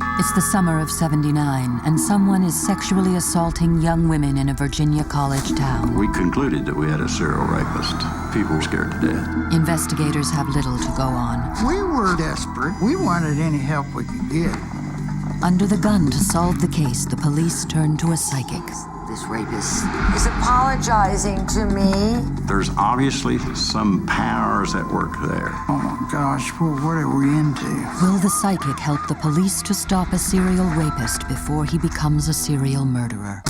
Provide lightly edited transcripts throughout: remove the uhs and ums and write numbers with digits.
It's the summer of '79, and someone is sexually assaulting young women in a Virginia college town. We concluded that we had a serial rapist. People were scared to death. Investigators have little to go on. We were desperate. We wanted any help we could get. Under the gun to solve the case, the police turn to a psychic. This rapist is apologizing to me. There's obviously some powers at work there. Oh my gosh, well, what are we into? Will the psychic help the police to stop a serial rapist before he becomes a serial murderer?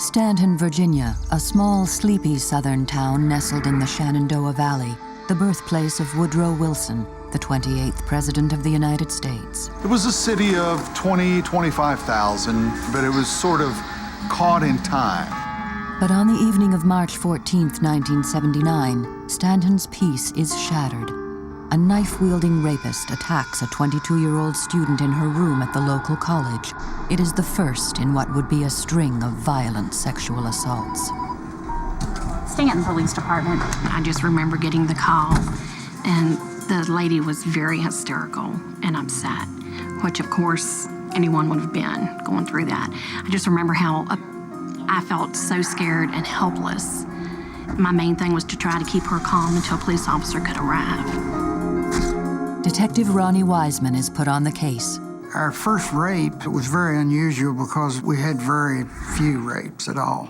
Stanton, Virginia, a small, sleepy southern town nestled in the Shenandoah Valley, the birthplace of Woodrow Wilson, the 28th President of the United States. It was a city of 25,000, but it was sort of caught in time. But on the evening of March 14th, 1979, Stanton's peace is shattered. A knife-wielding rapist attacks a 22-year-old student in her room at the local college. It is the first in what would be a string of violent sexual assaults. Stanton Police Department. I just remember getting the call, and the lady was very hysterical and upset, which of course anyone would have been going through that. I just remember how I felt so scared and helpless. My main thing was to try to keep her calm until a police officer could arrive. Detective Ronnie Wiseman is put on the case. Our first rape was very unusual because we had very few rapes at all.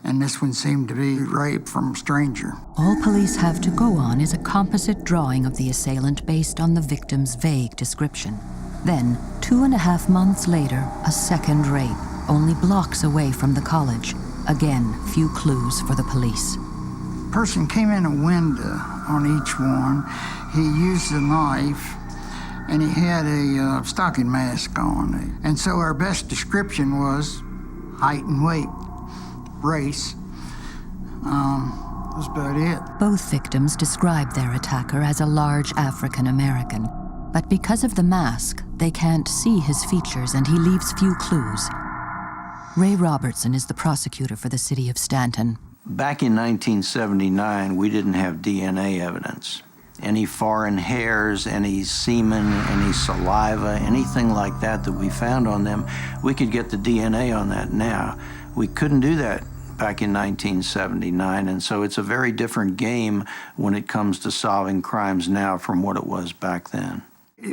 And this one seemed to be rape from a stranger. All police have to go on is a composite drawing of the assailant based on the victim's vague description. Then, 2.5 months later, a second rape, only blocks away from the college. Again, few clues for the police. Person came in a window on each one. He used a knife, and he had a stocking mask on. And so our best description was height and weight, race. That was about it. Both victims describe their attacker as a large African American. But because of the mask, they can't see his features, and he leaves few clues. Ray Robertson is the prosecutor for the city of Stanton. Back in 1979, we didn't have DNA evidence. Any foreign hairs, any semen, any saliva, anything like that we found on them, we could get the DNA on that now. We couldn't do that back in 1979, and so it's a very different game when it comes to solving crimes now from what it was back then.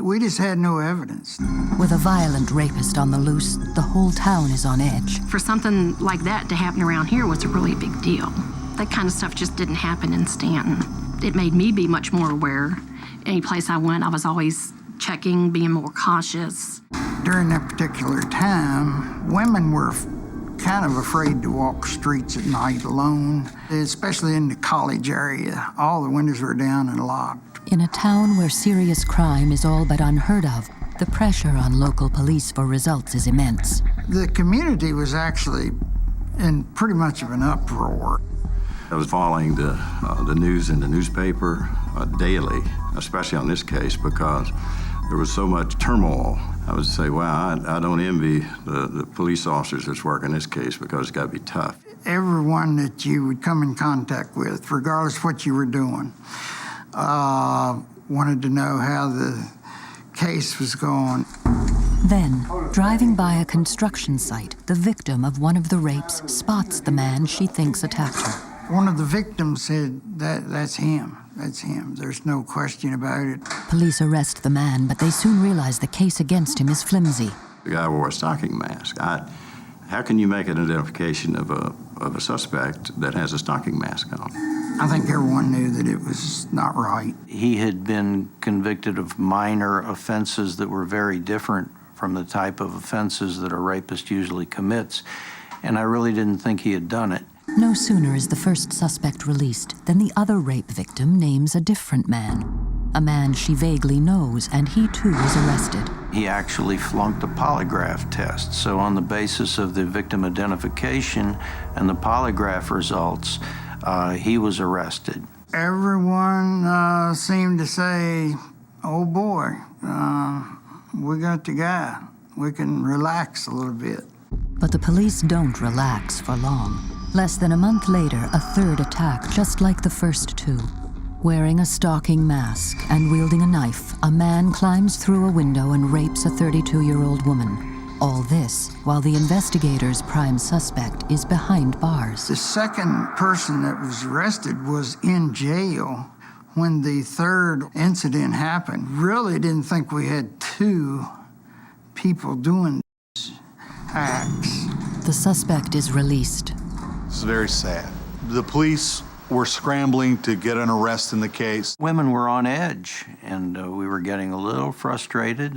We just had no evidence. With a violent rapist on the loose, the whole town is on edge. For something like that to happen around here was a really big deal. That kind of stuff just didn't happen in Stanton. It made me be much more aware. Any place I went, I was always checking, being more cautious. During that particular time, women were kind of afraid to walk streets at night alone, especially in the college area. All the windows were down and locked. In a town where serious crime is all but unheard of, the pressure on local police for results is immense. The community was actually in pretty much of an uproar. I was following the news in the newspaper daily, especially on this case, because there was so much turmoil. I would say, wow, I don't envy the police officers that's working this case because it's got to be tough. Everyone that you would come in contact with, regardless of what you were doing, wanted to know how the case was going. Then, driving by a construction site, the victim of one of the rapes spots the man she thinks attacked her. One of the victims said, that's him. That's him. There's no question about it. Police arrest the man, but they soon realize the case against him is flimsy. The guy wore a stocking mask. How can you make an identification of a suspect that has a stocking mask on? I think everyone knew that it was not right. He had been convicted of minor offenses that were very different from the type of offenses that a rapist usually commits, and I really didn't think he had done it. No sooner is the first suspect released than the other rape victim names a different man. A man she vaguely knows, and he too is arrested. He actually flunked a polygraph test, so on the basis of the victim identification and the polygraph results, he was arrested. Everyone seemed to say, oh boy, we got the guy. We can relax a little bit. But the police don't relax for long. Less than a month later, a third attack, just like the first two. Wearing a stalking mask and wielding a knife, a man climbs through a window and rapes a 32-year-old woman. All this while the investigators' prime suspect is behind bars. The second person that was arrested was in jail when the third incident happened. Really didn't think we had two people doing these acts. The suspect is released. It's very sad. The police were scrambling to get an arrest in the case. Women were on edge, and we were getting a little frustrated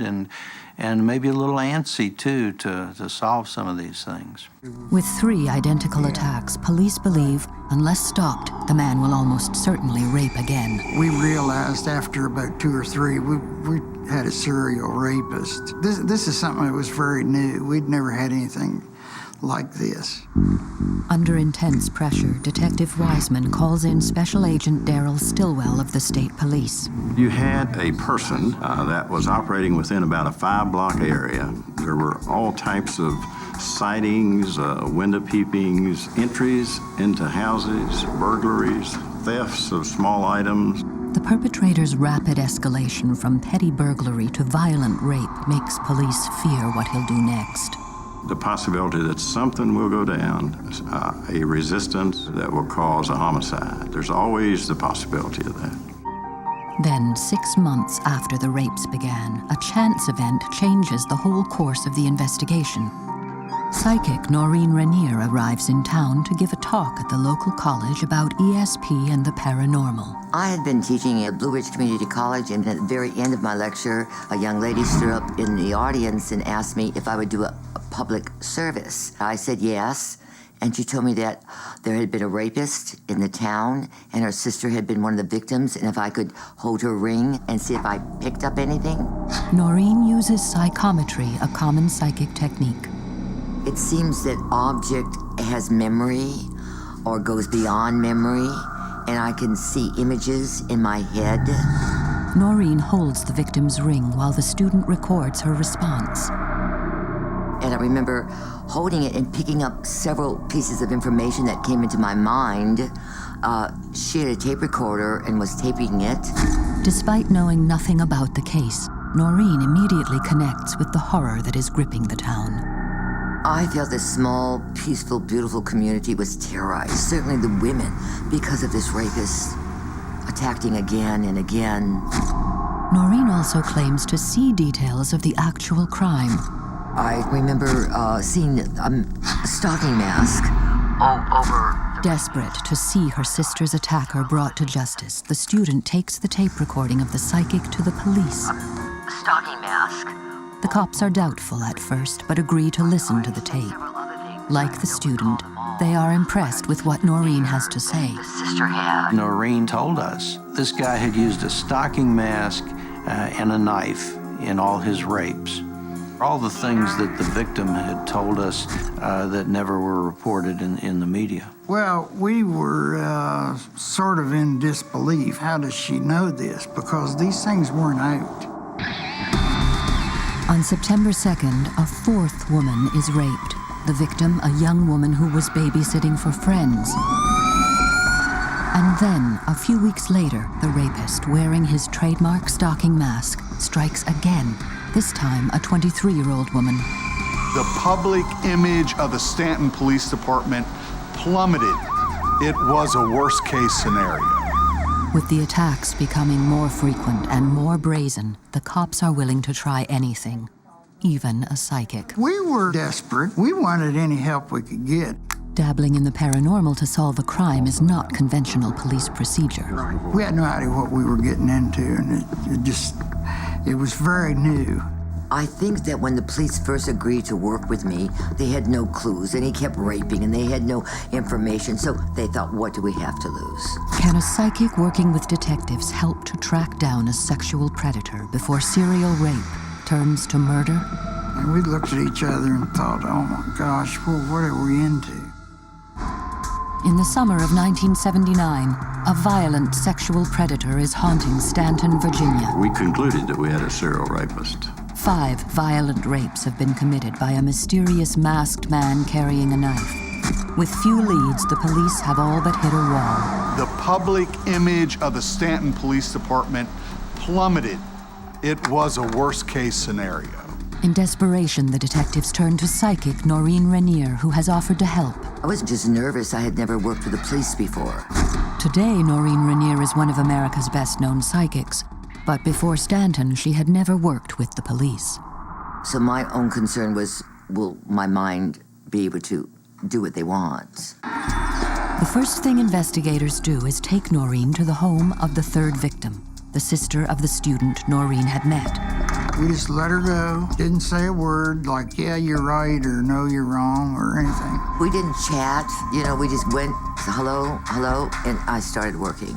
and maybe a little antsy, too, to solve some of these things. With 3 identical attacks, police believe, unless stopped, the man will almost certainly rape again. We realized after about 2 or 3, we had a serial rapist. This is something that was very new. We'd never had anything like this. Under intense pressure, Detective Wiseman calls in Special Agent Darrell Stillwell of the State Police. You had a person that was operating within about a 5-block area. There were all types of sightings, window peepings, entries into houses, burglaries, thefts of small items. The perpetrator's rapid escalation from petty burglary to violent rape makes police fear what he'll do next. The possibility that something will go down, a resistance that will cause a homicide. There's always the possibility of that. Then, 6 months after the rapes began, a chance event changes the whole course of the investigation. Psychic Noreen Rainier arrives in town to give a talk at the local college about ESP and the paranormal. I had been teaching at Blue Ridge Community College, and at the very end of my lecture, a young lady stood up in the audience and asked me if I would do a public service. I said yes, and she told me that there had been a rapist in the town, and her sister had been one of the victims, and if I could hold her ring and see if I picked up anything. Noreen uses psychometry, a common psychic technique. It seems that object has memory or goes beyond memory, and I can see images in my head. Noreen holds the victim's ring while the student records her response. And I remember holding it and picking up several pieces of information that came into my mind. She had a tape recorder and was taping it. Despite knowing nothing about the case, Noreen immediately connects with the horror that is gripping the town. I felt this small, peaceful, beautiful community was terrorized. Certainly the women, because of this rapist attacking again and again. Noreen also claims to see details of the actual crime. I remember seeing a stalking mask over. Desperate to see her sister's attacker brought to justice, the student takes the tape recording of the psychic to the police. Stalking mask. The cops are doubtful at first, but agree to listen to the tape. Like the student, they are impressed with what Noreen has to say. Sister had. Noreen told us this guy had used a stocking mask and a knife in all his rapes. All the things that the victim had told us that never were reported in the media. Well, we were sort of in disbelief. How does she know this? Because these things weren't out. On September 2nd, a 4th woman is raped. The victim, a young woman who was babysitting for friends. And then, a few weeks later, the rapist, wearing his trademark stocking mask, strikes again, this time a 23-year-old woman. The public image of the Stanton Police Department plummeted. It was a worst-case scenario. With the attacks becoming more frequent and more brazen, the cops are willing to try anything, even a psychic. We were desperate. We wanted any help we could get. Dabbling in the paranormal to solve a crime is not conventional police procedure. We had no idea what we were getting into, and it was very new. I think that when the police first agreed to work with me, they had no clues, and he kept raping, and they had no information, so they thought, what do we have to lose? Can a psychic working with detectives help to track down a sexual predator before serial rape turns to murder? And we looked at each other and thought, oh my gosh, well, what are we into? In the summer of 1979, a violent sexual predator is haunting Stanton, Virginia. We concluded that we had a serial rapist. 5 violent rapes have been committed by a mysterious masked man carrying a knife. With few leads, the police have all but hit a wall. The public image of the Stanton Police Department plummeted. It was a worst-case scenario. In desperation, the detectives turn to psychic Noreen Rainier, who has offered to help. I was just nervous. I had never worked with the police before. Today, Noreen Rainier is one of America's best-known psychics. But before Stanton, she had never worked with the police. So my own concern was, will my mind be able to do what they want? The first thing investigators do is take Noreen to the home of the third victim, the sister of the student Noreen had met. We just let her go. Didn't say a word like, yeah, you're right, or no, you're wrong, or anything. We didn't chat, we just went, hello, hello, and I started working.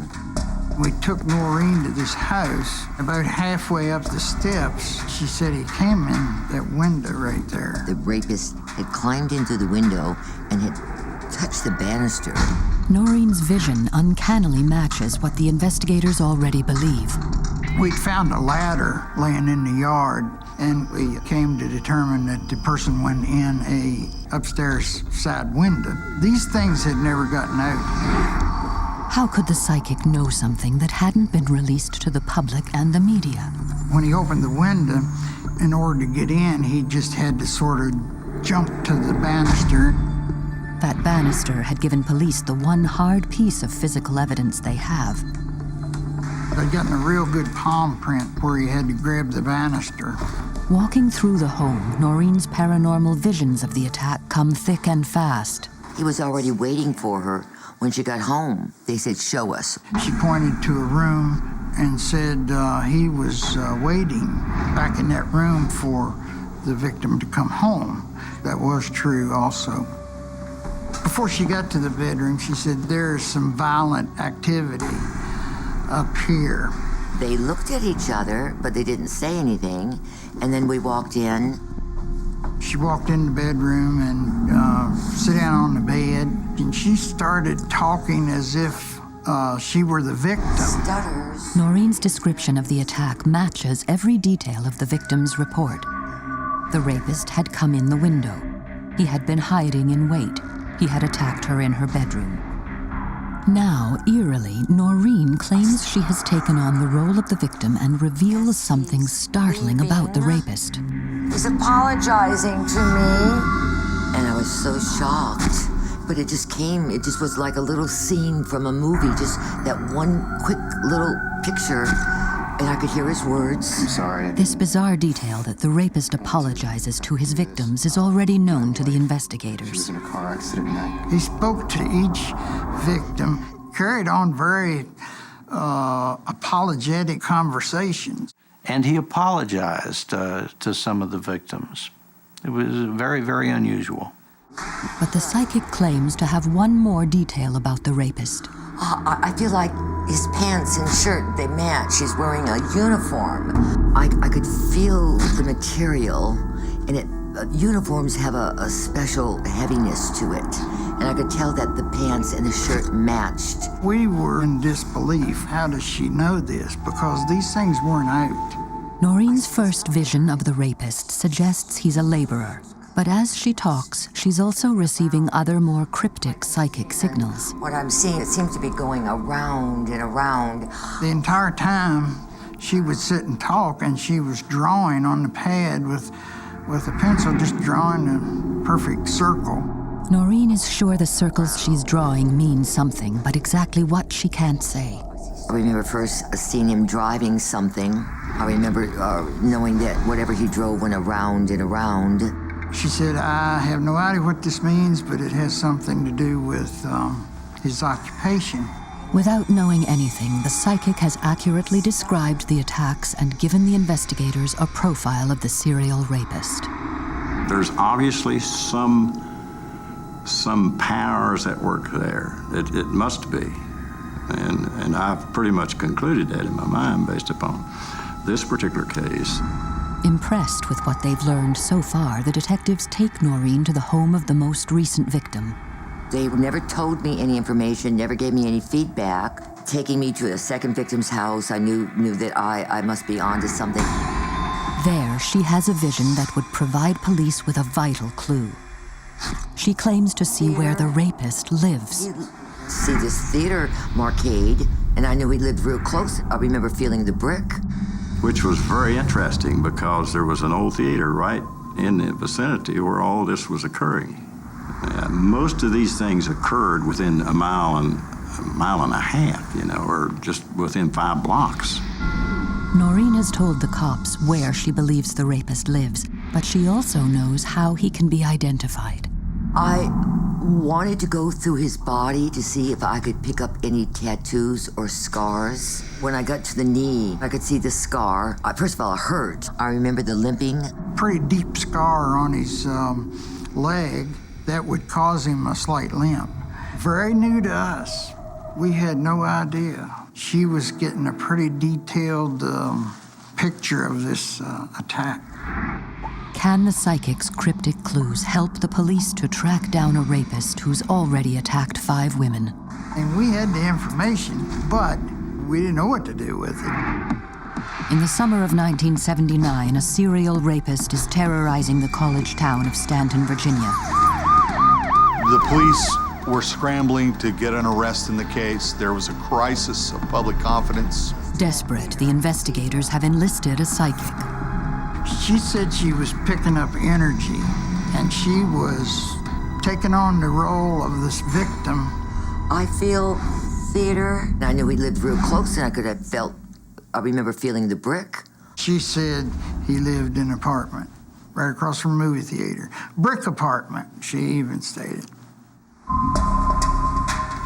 We took Noreen to this house. About halfway up the steps, she said he came in that window right there. The rapist had climbed into the window and had touched the banister. Noreen's vision uncannily matches what the investigators already believe. We'd found a ladder laying in the yard, and we came to determine that the person went in a upstairs side window. These things had never gotten out. How could the psychic know something that hadn't been released to the public and the media? When he opened the window, in order to get in, he just had to sort of jump to the banister. That banister had given police the one hard piece of physical evidence they have. They'd gotten a real good palm print where he had to grab the banister. Walking through the home, Noreen's paranormal visions of the attack come thick and fast. He was already waiting for her when she got home. They said, show us. She pointed to a room and said he was waiting back in that room for the victim to come home. That was true also. Before she got to the bedroom, she said, there's some violent activity up here. They looked at each other, but they didn't say anything. And then we walked in. She walked in the bedroom and sat down on the bed, and she started talking as if she were the victim. Stutters. Noreen's description of the attack matches every detail of the victim's report. The rapist had come in the window. He had been hiding in wait. He had attacked her in her bedroom. Now, eerily, Noreen claims she has taken on the role of the victim and reveals something startling about the rapist. He's apologizing to me. And I was so shocked. But it just was like a little scene from a movie, just that one quick little picture, and I could hear his words. I'm sorry. This bizarre detail that the rapist apologizes to his victims is already known to the She was investigators. in a car accident and He spoke to each victim, carried on very apologetic conversations. And he apologized to some of the victims. It was very, very unusual. But the psychic claims to have one more detail about the rapist. I feel like his pants and shirt, they match. He's wearing a uniform. I could feel the material, and uniforms have a special heaviness to it. And I could tell that the pants and the shirt matched. We were in disbelief. How does she know this? Because these things weren't out. Noreen's first vision of the rapist suggests he's a laborer. But as she talks, she's also receiving other more cryptic psychic signals. What I'm seeing, it seems to be going around and around. The entire time, she would sit and talk, and she was drawing on the pad with a pencil, just drawing a perfect circle. Noreen is sure the circles she's drawing mean something, but exactly what she can't say. I remember first seeing him driving something. I remember knowing that whatever he drove went around and around. She said, I have no idea what this means, but it has something to do with his occupation. Without knowing anything, the psychic has accurately described the attacks and given the investigators a profile of the serial rapist. There's obviously some powers at work there. It must be. And I've pretty much concluded that in my mind based upon this particular case. Impressed with what they've learned so far, the detectives take Noreen to the home of the most recent victim. They never told me any information, never gave me any feedback. Taking me to a second victim's house, I knew that I must be onto something. There, she has a vision that would provide police with a vital clue. She claims to see where the rapist lives. See this theater marquade, and I knew he lived real close. I remember feeling the brick. Which was very interesting because there was an old theater right in the vicinity where all this was occurring. Most of these things occurred within a mile and a half, or just within 5 blocks. Noreen has told the cops where she believes the rapist lives, but she also knows how he can be identified. I wanted to go through his body to see if I could pick up any tattoos or scars. When I got to the knee, I could see the scar. First of all, it hurt. I remember the limping. Pretty deep scar on his leg that would cause him a slight limp. Very new to us. We had no idea. She was getting a pretty detailed picture of this attack. Can the psychic's cryptic clues help the police to track down a rapist who's already attacked 5 women? And we had the information, but we didn't know what to do with it. In the summer of 1979, a serial rapist is terrorizing the college town of Stanton, Virginia. The police were scrambling to get an arrest in the case. There was a crisis of public confidence. Desperate, the investigators have enlisted a psychic. She said she was picking up energy, and she was taking on the role of this victim. I feel theater. I knew he lived real close, and I remember feeling the brick. She said he lived in an apartment right across from a movie theater. Brick apartment, she even stated.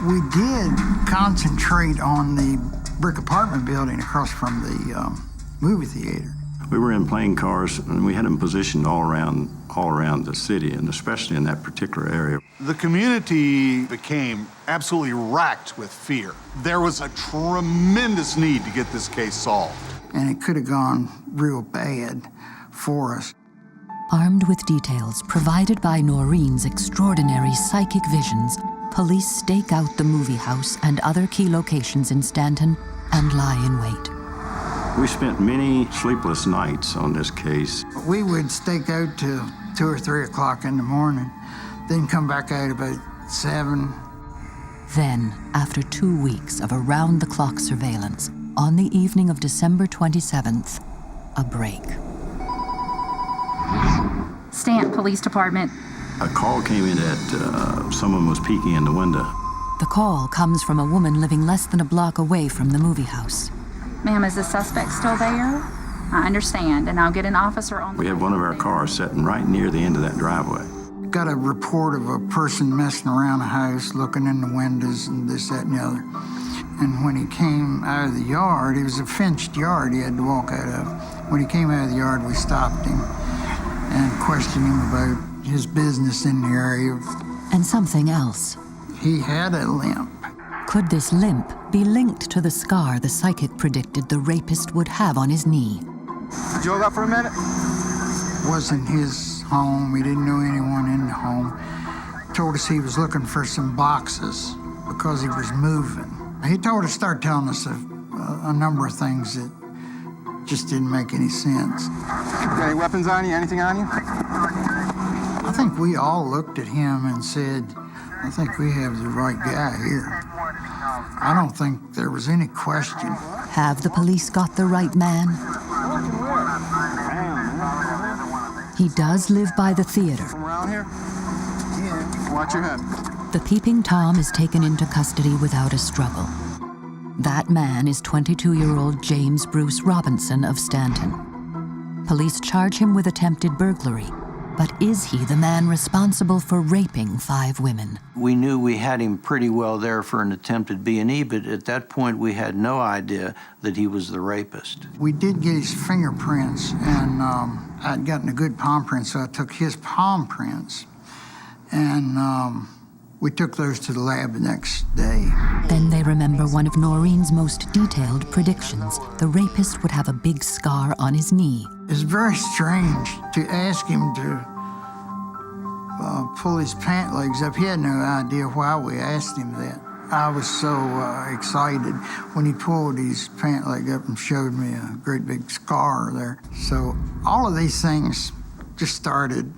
We did concentrate on the brick apartment building across from the movie theater. We were in plane cars, and we had them positioned all around the city, and especially in that particular area. The community became absolutely racked with fear. There was a tremendous need to get this case solved. And it could have gone real bad for us. Armed with details provided by Noreen's extraordinary psychic visions, police stake out the movie house and other key locations in Stanton and lie in wait. We spent many sleepless nights on this case. We would stake out till 2 or 3 o'clock in the morning, then come back out about 7. Then, after 2 weeks of around-the-clock surveillance, on the evening of December 27th, a break. Stanton Police Department. A call came in that someone was peeking in the window. The call comes from a woman living less than a block away from the movie house. Ma'am, is the suspect still there? I understand, and I'll get an officer on the We had one of our cars sitting right near the end of that driveway. Got a report of a person messing around the house, looking in the windows and this, that, and the other. And when he came out of the yard, it was a fenced yard he had to walk out of. When he came out of the yard, we stopped him and questioned him about his business in the area. And something else. He had a limp. Could this limp be linked to the scar the psychic predicted the rapist would have on his knee? Did you hold up for a minute? Wasn't his home. We didn't know anyone in the home. Told us he was looking for some boxes because he was moving. He told us, started telling us a number of things that just didn't make any sense. Got any weapons on you? Anything on you? I think we all looked at him and said, I think we have the right guy here. I don't think there was any question. Have the police got the right man? He does live by the theater. From around here? Yeah. Watch your head. The peeping Tom is taken into custody without a struggle. That man is 22-year-old James Bruce Robinson of Stanton. Police charge him with attempted burglary. But is he the man responsible for raping 5 women? We knew we had him pretty well there for an attempted B&E, but at that point we had no idea that he was the rapist. We did get his fingerprints, and I'd gotten a good palm print, so I took his palm prints, and we took those to the lab the next day. Then they remember one of Noreen's most detailed predictions. The rapist would have a big scar on his knee. It's very strange to ask him to pull his pant legs up. He had no idea why we asked him that. I was so excited when he pulled his pant leg up and showed me a great big scar there. So all of these things just started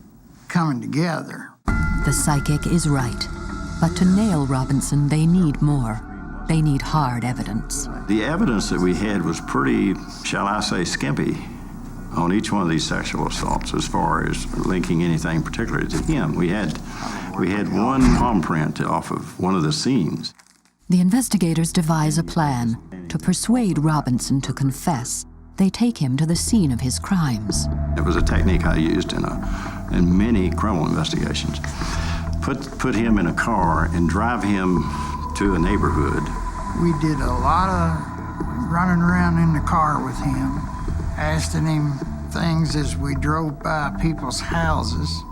coming together. The psychic is right. But to nail Robinson, they need more. They need hard evidence. The evidence that we had was pretty, shall I say, skimpy on each one of these sexual assaults as far as linking anything particularly to him. We had one palm print off of one of the scenes. The investigators devise a plan. To persuade Robinson to confess, they take him to the scene of his crimes. It was a technique I used in many criminal investigations. Put him in a car and drive him to a neighborhood. We did a lot of running around in the car with him, asking him things as we drove by people's houses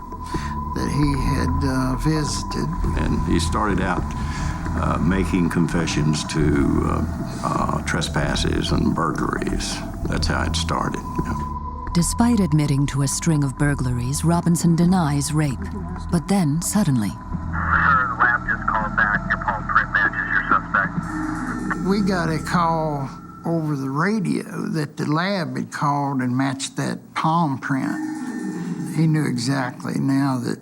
that he had visited. And he started out making confessions to trespasses and burglaries. That's how it started. Despite admitting to a string of burglaries, Robinson denies rape. But then, suddenly... Sir, the lab just called back. Your palm print matches your suspect. We got a call over the radio that the lab had called and matched that palm print. He knew exactly now that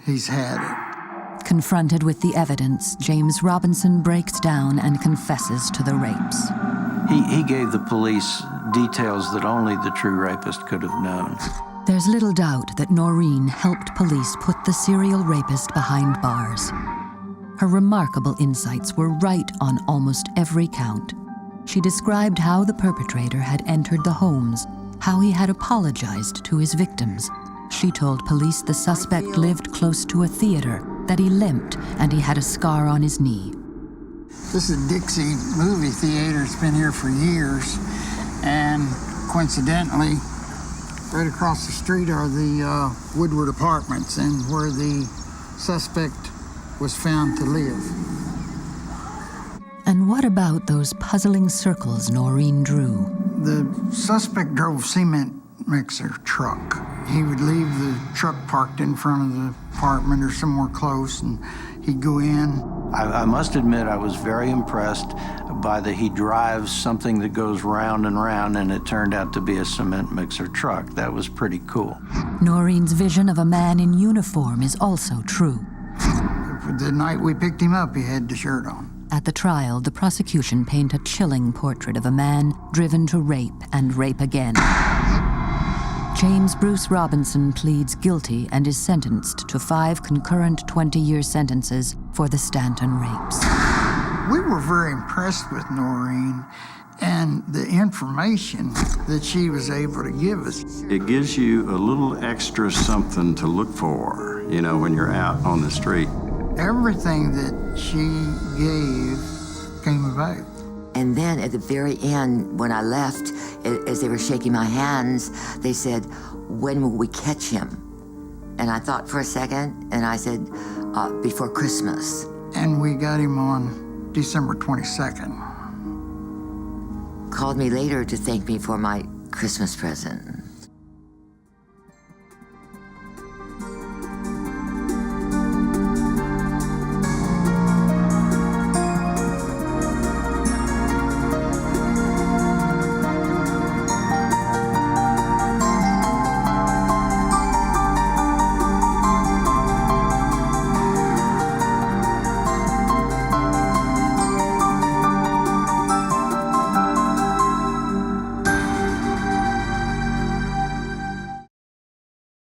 he's had it. Confronted with the evidence, James Robinson breaks down and confesses to the rapes. He gave the police details that only the true rapist could have known. There's little doubt that Noreen helped police put the serial rapist behind bars. Her remarkable insights were right on almost every count. She described how the perpetrator had entered the homes, how he had apologized to his victims. She told police the suspect lived close to a theater, that he limped, and he had a scar on his knee. This is Dixie movie theater. It's been here for years. And coincidentally, right across the street are the Woodward Apartments, and where the suspect was found to live. And what about those puzzling circles Noreen drew? The suspect drove cement mixer truck. He would leave the truck parked in front of the apartment or somewhere close, and he'd go in. I must admit I was very impressed by he drives something that goes round and round, and it turned out to be a cement mixer truck. That was pretty cool. Noreen's vision of a man in uniform is also true. The night we picked him up, he had the shirt on. At the trial, the prosecution paint a chilling portrait of a man driven to rape and rape again. James Bruce Robinson pleads guilty and is sentenced to 5 concurrent 20-year sentences for the Stanton rapes. We were very impressed with Noreen and the information that she was able to give us. It gives you a little extra something to look for, you know, when you're out on the street. Everything that she gave came about. And then at the very end, when I left, as they were shaking my hands, they said, "When will we catch him?" And I thought for a second, and I said, "Before Christmas." And we got him on December 22nd. Called me later to thank me for my Christmas present.